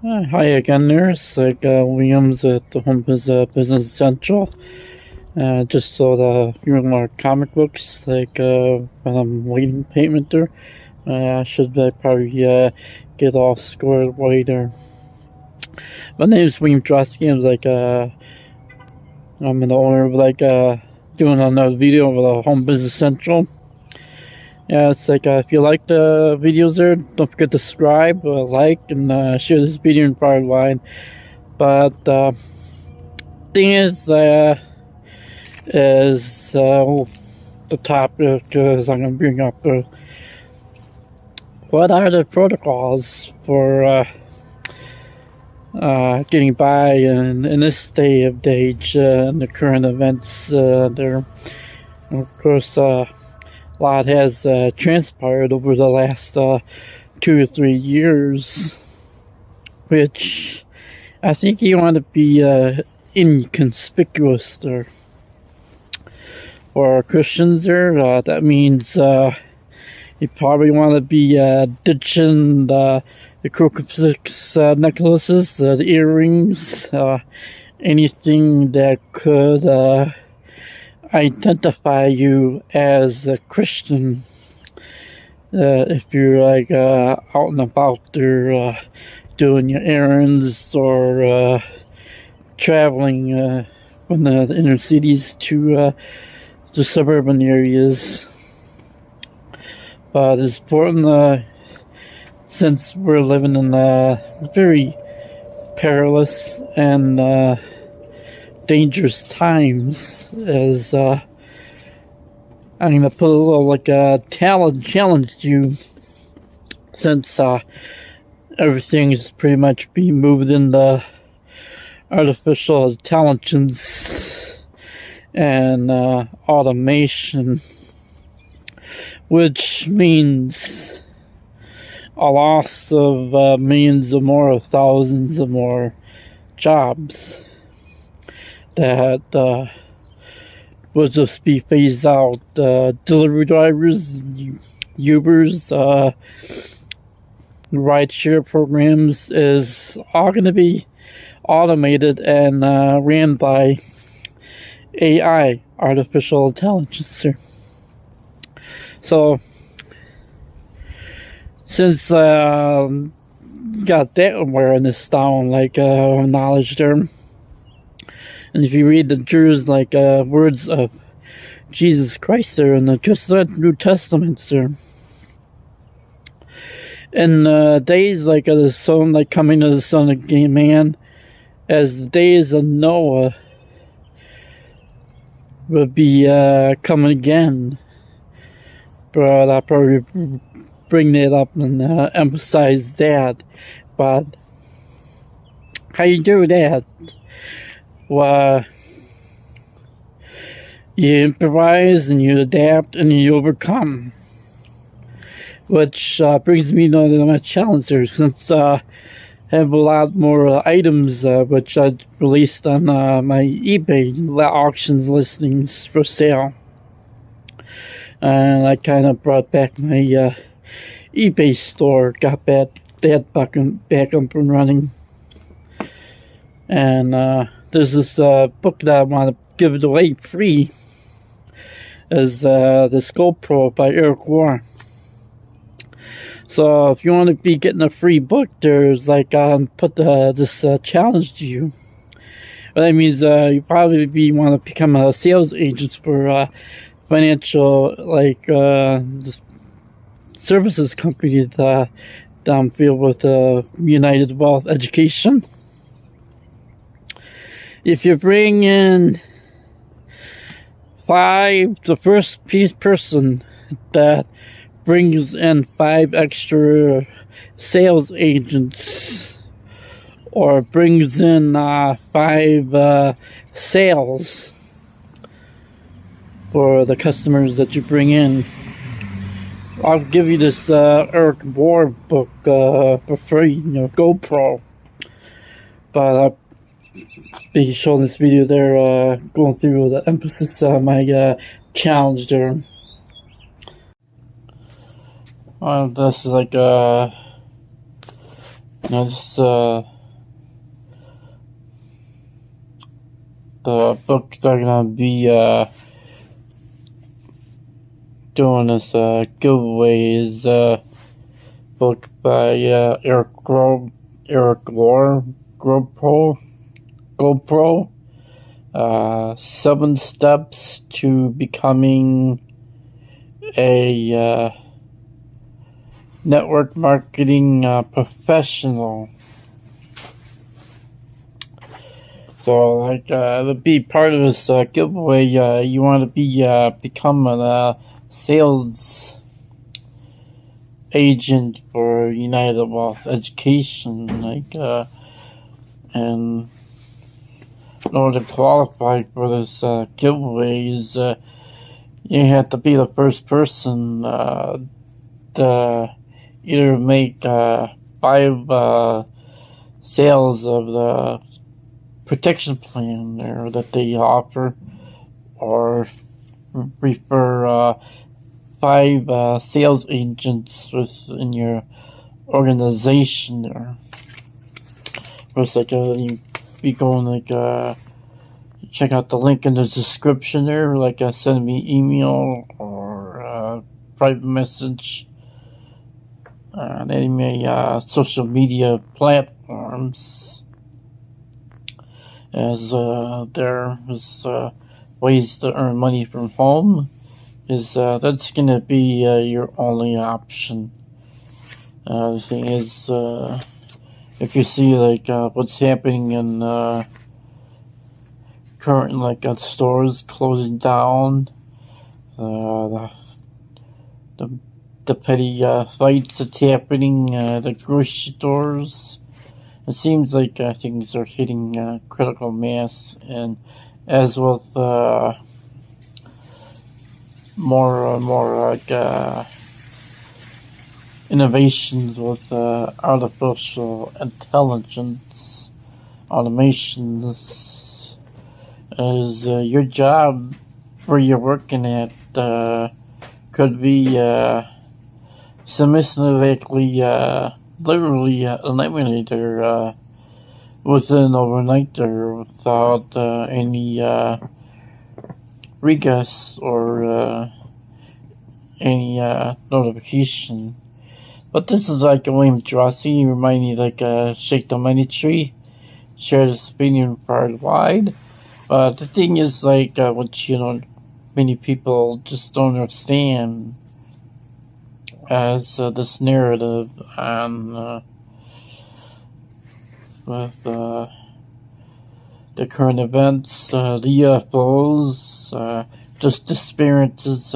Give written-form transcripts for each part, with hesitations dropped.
Hi again, there's Williams at the Home Business Central. Just sold a few more comic books, when I'm waiting payment there. I should probably get all scored later. My name is William Drosky. I'm the owner of doing another video of the Home Business Central. Yeah, it's if you like the videos there, don't forget to subscribe, like, and share this video in far wide. But thing is the topic is I'm going to bring up what are the protocols for getting by in this day of age in the current events there. And of course, a lot has transpired over the last 2 or 3 years, which I think you want to be inconspicuous there. For Christians there, that means you probably want to be ditching the crucifix necklaces, the earrings, anything that could identify you as a Christian. If you're out and about there doing your errands or traveling from the inner cities to the suburban areas. But it's important since we're living in very perilous and dangerous times, as I'm gonna put a little challenge to you, since everything is pretty much being moved into artificial intelligence and automation, which means a loss of millions or more, of thousands or more jobs that will just be phased out. Delivery drivers, Ubers, rideshare programs is all going to be automated and ran by AI, artificial intelligence. So, since got that awareness down, knowledge there. And if you read the words of Jesus Christ there in the New Testament there, in days the Son, coming of the Son of Man, as the days of Noah will be coming again. But I'll probably bring that up and emphasize that. But how you do that? Well, you improvise and you adapt and you overcome, which brings me to my challenge here, since I have a lot more items which I released on my eBay auctions listings for sale, and I kind of brought back my eBay store, got that back up and running, and there's this book that I want to give it away free, is this GoPro by Eric Warren. So if you want to be getting a free book, there's put this challenge to you. Well, that means you probably want to become a sales agent for financial services company downfield with United Wealth Education. If you bring in the first person that brings in 5 extra sales agents, or brings in 5 sales for the customers that you bring in, I'll give you this Eric Warren book for free, GoPro. But I'll be showing this video there, going through the emphasis on my challenge there. This is just the book they're gonna be doing this giveaway is book by Eric Lore, GoPro, 7 Steps to Becoming a Network Marketing Professional. So, like, to be part of this giveaway, you want to become a sales agent for United Wealth Education, and in order to qualify for this giveaway, you have to be the first person to either make 5 sales of the protection plan there that they offer, or refer 5 sales agents within your organization there. First, you be going check out the link in the description there, send me email or private message on any of my social media platforms, as there is ways to earn money from home. That's gonna be your only option. The thing is, if you see what's happening in current stores closing down, the petty fights that's happening at the grocery stores, it seems like things are hitting critical mass, and as with more innovations with artificial intelligence, automations, is your job where you're working at could be significantly, literally eliminated within overnight or without any regus or any notification. But this is William Drossi, remind me shake the money tree, share this opinion far and wide. But the thing is which many people just don't understand, as this narrative on with the current events, the UFOs, just disappearances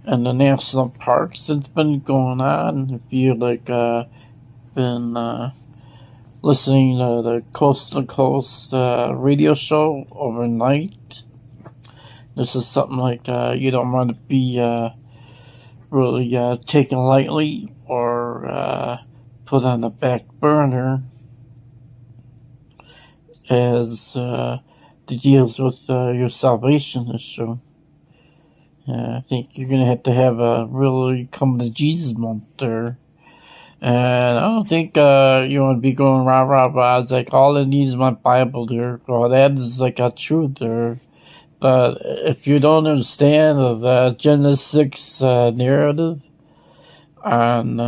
in the national parks that's been going on. If you been listening to the Coast to Coast radio show overnight, this is something you don't want to be really taken lightly or put on the back burner, as it deals with your salvation issue. I think you're going to have a really come to Jesus moment there. And I don't think you want to be going rah, rah, rah. It's all it needs is my Bible there. Well, that is a truth there. But if you don't understand the Genesis 6 narrative on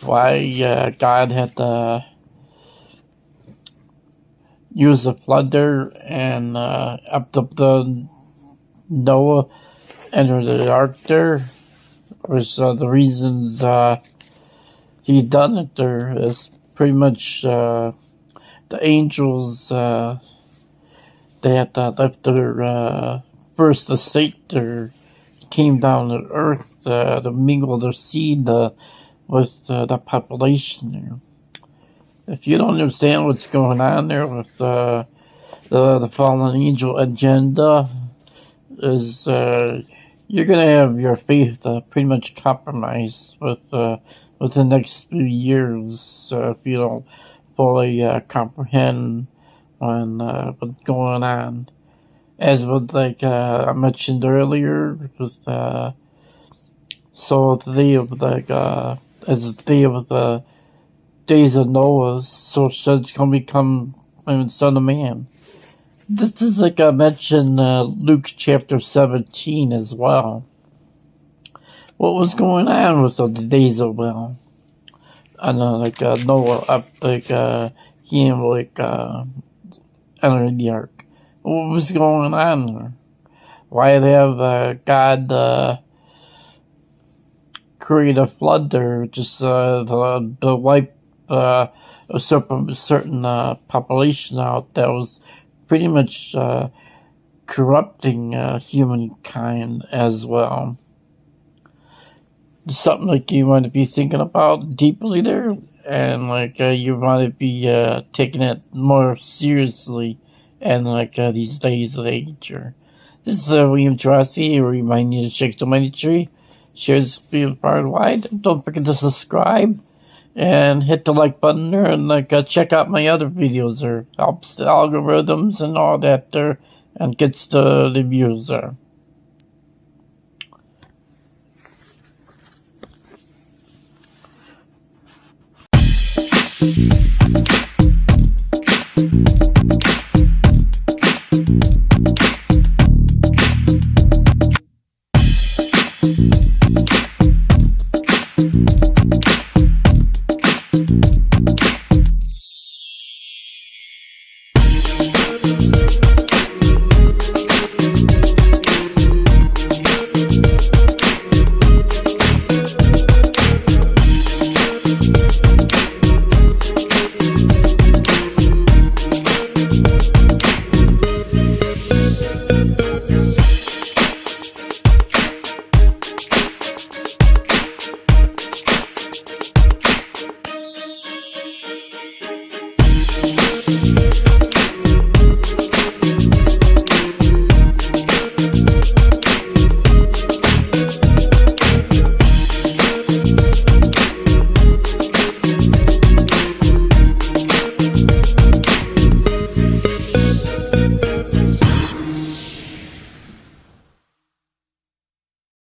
why God had to use the flood there and up the Noah entered the ark there, was the reasons he done it there is pretty much the angels they had left their first estate there, came down to earth to mingle their seed with the population there. If you don't understand what's going on there with the fallen angel agenda, is you're going to have your faith pretty much compromised with the next few years if you don't fully comprehend what's going on. As with I mentioned earlier, with so today of as the day of the days of Noah, so shall come become Son of Man. This is like I mentioned Luke chapter 17 as well. What was going on with the days of well? I know, like Noah up, like he and like entering the ark. What was going on there? Why did they have God create a flood there? Just the wipe a certain population out that was pretty much corrupting humankind as well. Something like you want to be thinking about deeply there, and like you want to be taking it more seriously, and like these days of age. This is William Trossi, reminding you to shake the money tree, share this video far and wide. Don't forget to subscribe and hit the like button there, and like check out my other videos there. Helps the algorithms and all that there, and gets the views there.